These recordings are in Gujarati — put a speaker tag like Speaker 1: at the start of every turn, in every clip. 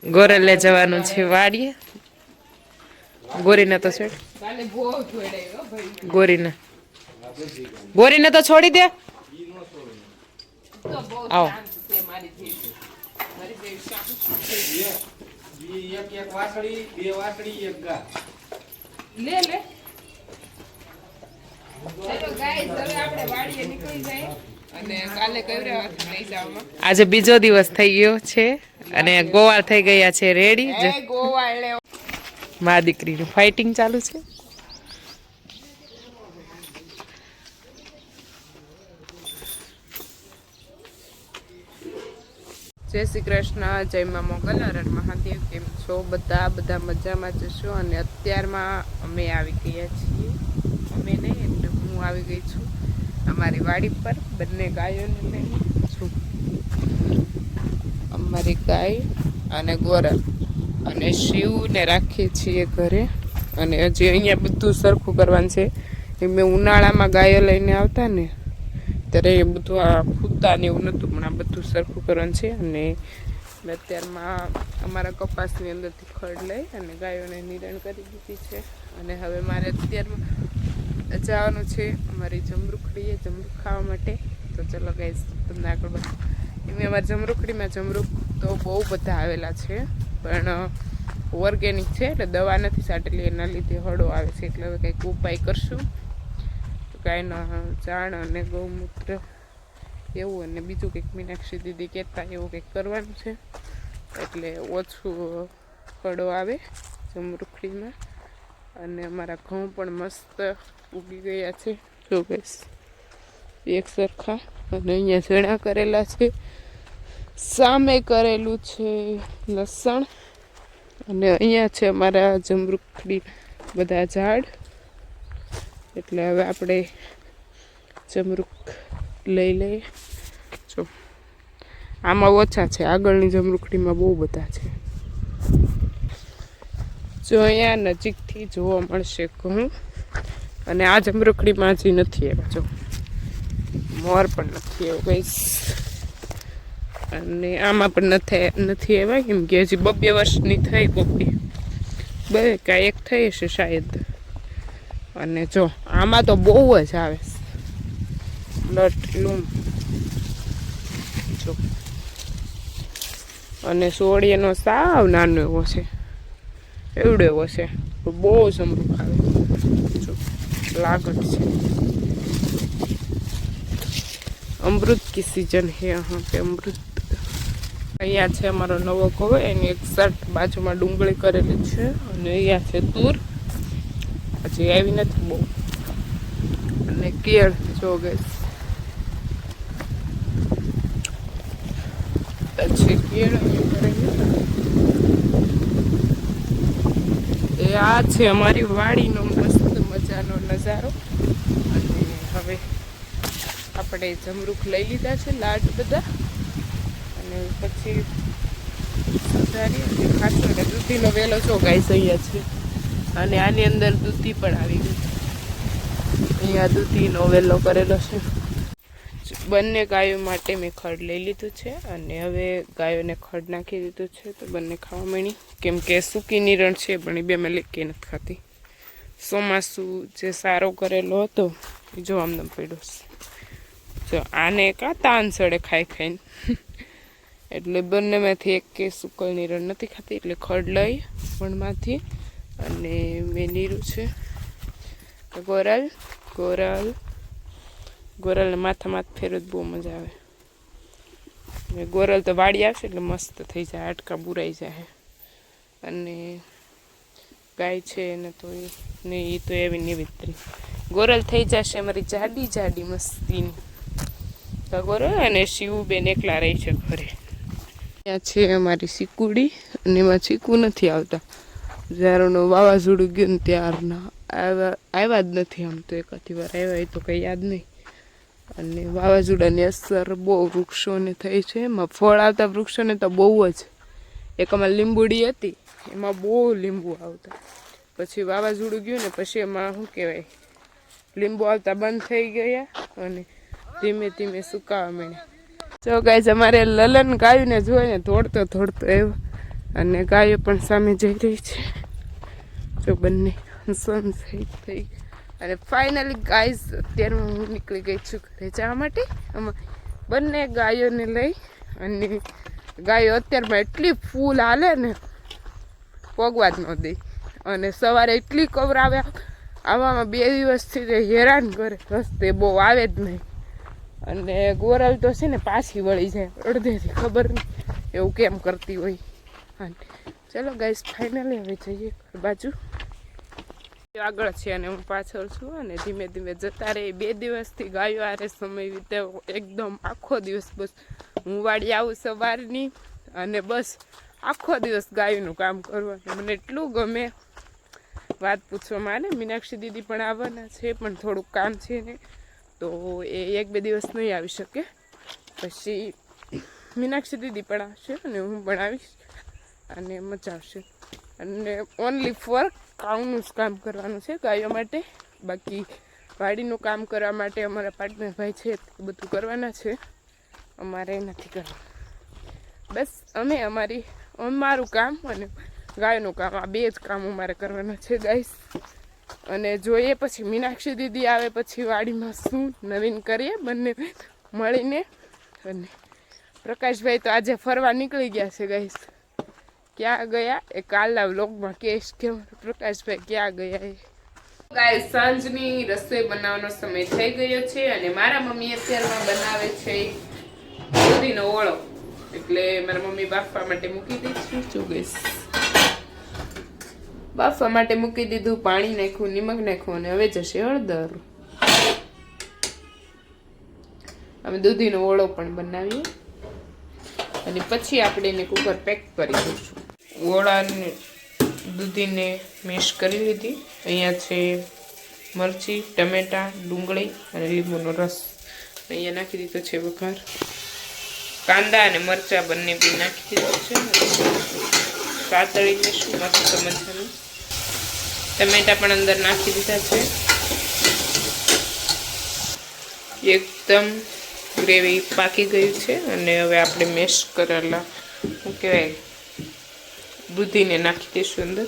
Speaker 1: ગોરલે જવાનું છે વાડીએ. ગોરીને તો છોડ. ગોરીને ગોરીને તો છોડી દે. આવો.
Speaker 2: એક વાસળી, બે વાસળી, એક ગા.
Speaker 1: લે લે. ચલો ગાઈસ, હવે આપણે વાડીએ નીકળી જઈએ અને કાલે કઈ લઈ જવામાં. આજે બીજો દિવસ થઈ ગયો છે અને ગોવાળ થઈ ગયા છે રેડી. ગોવાળ મા દીકરીનું ફાઇટિંગ ચાલુ છે. જય શ્રી કૃષ્ણ, જય મા મોગલ, હર મહાદેવ. કેમ છો બધા મજામાં જશો. અને અત્યારમાં અમે આવી ગયા છીએ. અમે નહીં એટલે હું આવી ગઈ છું અમારી વાડી પર બંને ગાયોને લઈને છું. અમારી ગાય અને ગોરલ અને શિવને રાખીએ છીએ ઘરે. અને હજી અહીંયા બધું સરખું કરવાનું છે. મેં ઉનાળામાં ગાયો લઈને આવતા ને ત્યારે એ બધું આ ફૂતા ને એવું નહોતું, પણ આ બધું સરખું કરવાનું છે. અને અત્યારમાં અમારા કપાસની અંદરથી ખડ લઈ અને ગાયોને નિરણ કરી દીધી છે. અને હવે મારે અત્યારમાં જવાનું છે અમારી જમરૂખડીએ જમરૂખ ખાવા માટે. તો ચલો ગાઈસ તમને આગળ બધું એમ અમારી જમરૂખડીમાં જમરૂખ તો બહુ બધા આવેલા છે, પણ ઓર્ગેનિક છે એટલે દવા નથી છાંટેલી, એના લીધે હળો આવે છે. એટલે હવે કંઈક ઉપાય કરશું. ગાયના ચાણ અને ગૌમૂત્ર એવું અને બીજું કંઈક મીનાક્ષી દીદી કહેતા એવું કંઈક કરવાનું છે એટલે ઓછું હળો આવે જમરૂખડીમાં. અને અમારા ઘઉં પણ મસ્ત ઉગી ગયા છે જો ગાઈસ, એક સરખા. અને અહીંયા ચણા કરેલા છે, સામે કરેલું છે લસણ. અને અહીંયા છે અમારા જમરૂખડી બધા ઝાડ. એટલે હવે આપણે જમરૂખ લઈ લઈએ. જો આમાં ઓછા છે, આગળની જમરૂખડીમાં બહુ બધા છે. જો અહીંયા નજીકથી જોવા મળશે ઘઉં. અને આ જમરૂખડીમાં હજી નથી એવા, જો મોર પણ નથી એવું કઈશ. અને આમાં પણ નથી એવા, કેમ કે હજી 2 વર્ષની થઈ કોપી, બે કાંઈ એક થઈ હશે શાયદ. અને જો આમાં તો બહુ જ આવે લટ લૂમ જો. અને સોળીનો સાવ નાનો એવો છે, એવડો એવો છે, બહુ જમરૂખ આવે જો, लागत છે. अमृत की सीजन है यहाँ पे, अमृत. અહીંયા છે અમારો નવો ઘઉં, એની એક્ઝેક્ટ બાજુમાં ડુંગળી કરેલી છે. અને અહીંયા છે તુર, હજી આવી નથી બહુ. અને કેળ જો ગઈશ, પછી કેળ અહીંયા કરેલી. એ આ છે અમારી વાડીનો મસ્ત મજાનો નજારો. અને હવે આપણે જમરૂખ લઈ લીધા છે લાટ બધા. અને પછી સુધારી અને ખાસો. અને દૂધીનો વેલો જો ગાઈસ અહીંયા છે. અને આની અંદર દૂધી પણ આવી ગઈ. અહીંયા દૂધીનો વેલો કરેલો છે. બંને ગાયો માટે મેં ખડ લઈ લીધું છે. અને હવે ગાયોને ખડ નાખી દીધું છે તો બંને ખાવા મળી. કેમ કે સૂકી નિરણ છે પણ એ બે મેં લેકે નથી ખાતી. ચોમાસું જે સારો કરેલો હતો એ જો આમને પડ્યો છે. જો આને કાં તાન સડે ખાઈ ખાઈને એટલે બંનેમાંથી એક કે સૂકલ નિરણ નથી ખાતી, એટલે ખડ લઈ વણમાંથી. અને મેં નીરું છે ગોરલ. ગોરલને માથા ફેરવું બહુ મજા આવે. ગોરલ તો વાડી આવશે એટલે મસ્ત થઈ જાય, હાડકા બુરાઈ જાય. અને ગાય છે એને તો ને એ તો એવી નિવિત્રી ગોરલ થઈ જશે અમારી જાડી મસ્તીની. ગોરલ અને શિવબેન એકલા રહી છે ઘરે. ત્યાં છે અમારી ચીકુડી, અને એમાં ચીકુ નથી આવતા. જ્યારનું વાવાઝોડું ગયું ને ત્યારના આવ્યા જ નથી. આમ તો એકાદી વાર આવ્યા, એ તો કંઈ યાદ નહીં. અને વાવાઝોડાની અસર બહુ વૃક્ષોને થઈ છે. એમાં ફળ આવતા વૃક્ષોને તો બહુ જ. એક અમારી લીંબુડી હતી, એમાં બહુ લીંબુ આવતા. પછી વાવાઝોડું ગયું ને પછી એમાં શું કહેવાય, લીંબુ આવતા બંધ થઈ ગયા અને ધીમે ધીમે સુકાવા માંડ્યા. જો ગાઈસ અમારે લલન ગાયને જોઈને દોડતો આવ્યો. અને ગાયો પણ સામે જઈ રહી છે જો બંને સનસેટ થઈ અને ફાઇનલી ગાઈઝ અત્યારે હું નીકળી ગઈ છું ઘરે જવા માટે બંને ગાયોને લઈ અને ગાયો અત્યારમાં એટલી ફૂલ હાલે ને પગવા જ ન દે અને સવારે એટલી કવર આવવામાં 2 દિવસથી હેરાન કરે રસ્તે બહુ આવે જ નહીં અને ગોરલ તો છે ને પાછી વળી જાય અડધેથી ખબર નહીં એવું કેમ કરતી હોય ચલો ગાઈસ ફાઇનલી હવે જઈએ ઘર બાજુ આગળ છે અને હું પાછળ છું અને ધીમે ધીમે જતા રહે 2 દિવસથી ગાયો આરે સમય વિતાવ્યો એકદમ આખો દિવસ બસ હું વાડી આવું સવારની અને બસ આખો દિવસ ગાયોનું કામ કરવાનું મને એટલું ગમે વાત પૂછવા મારે મીનાક્ષી દીદી પણ આવવાના છે પણ થોડુંક કામ છે ને તો એ 1-2 દિવસ નહીં આવી શકે પછી મીનાક્ષી દીદી પણ આવશે અને હું પણ આવીશ અને મજા આવશે અને ઓનલી ફોર કાઉનું જ કામ કરવાનું છે ગાયો માટે બાકી વાડીનું કામ કરવા માટે અમારા પાર્ટનર ભાઈ છે તે બધું કરવાના છે અમારે નથી કરવાનું બસ અમે અમારું કામ અને ગાયનું કામ આ 2 જ કામ અમારે કરવાના છે ગાઈસ અને જોઈએ પછી મીનાક્ષી દીદી આવે પછી વાડીમાં શું નવીન કરીએ બંને મળીને અને પ્રકાશભાઈ તો આજે ફરવા નીકળી ગયા છે ગાઈસ ક્યાં ગયા એ કાલના વ્લોગમાં કહીશ કે પ્રકાશભાઈ ક્યાં ગયા એ ગાઈસ સાંજની રસોઈ બનાવવાનો સમય થઈ ગયો છે અને મારા મમ્મી અત્યારમાં બનાવે છે દૂધીનો ઓળો એટલે મારા મમ્મી બાફવા માટે મૂકી દીધું જો ગાઈસ બાફવા માટે મૂકી દીધું પાણી નાખ્યું નિમક નાખ્યું અને હવે જશે હળદર અમે દૂધીનો ઓળો પણ બનાવીએ અને પછી આપણે એને કુકર પેક કરી દઈશું ઓળાને દૂધીને મેશ કરી લીધી અહીંયા છે મરચી ટમેટા ડુંગળી અને લીંબુનો રસ અહીંયા નાખી દીધો છે વઘાર કાંદા અને મરચા બંને બી નાખી દીધું છે સાતળી લઈશું મસ્ત મજાનું ટમેટા પણ અંદર નાખી દીધા છે એકદમ ગ્રેવી પાકી ગઈ છે અને હવે આપણે મેશ કરેલા શું કહેવાય દૂધીને નાખી દઈશું અંદર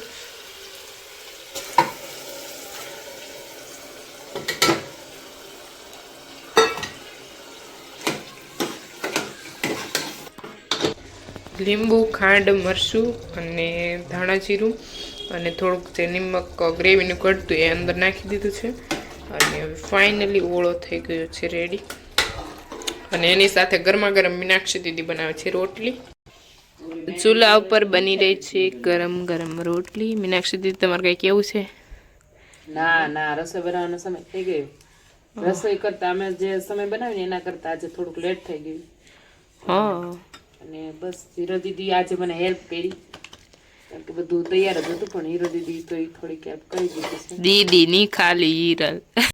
Speaker 1: લીંબુ ખાંડ મરચું અને ધાણા જીરું અને થોડુંક જે નિમક ગ્રેવીનું કડતું એ અંદર નાખી દીધું છે અને ફાઇનલી ઓળો થઈ ગયો છે રેડી અને એની સાથે ગરમા ગરમ મીનાક્ષી દીદી બનાવે છે રોટલી ચૂલા ઉપર બની રહી છે ગરમ ગરમ રોટલી મીનાક્ષી દીદી તમારે કઈ કેવું છે
Speaker 3: ના રસોઈ બનાવવાનો સમય થઈ ગયો રસોઈ કરતા અમે જે સમય બનાવ્યો એના કરતા આજે થોડુંક લેટ થઈ ગયું
Speaker 1: હા
Speaker 3: અને બસ હીરો દીદી આજે મને હેલ્પ કરી કારણ કે બધું તૈયાર જ હતું પણ હીરો દીદી તો થોડીક હેલ્પ કરી દીધી છે
Speaker 1: દીદી ની ખાલી હીરલ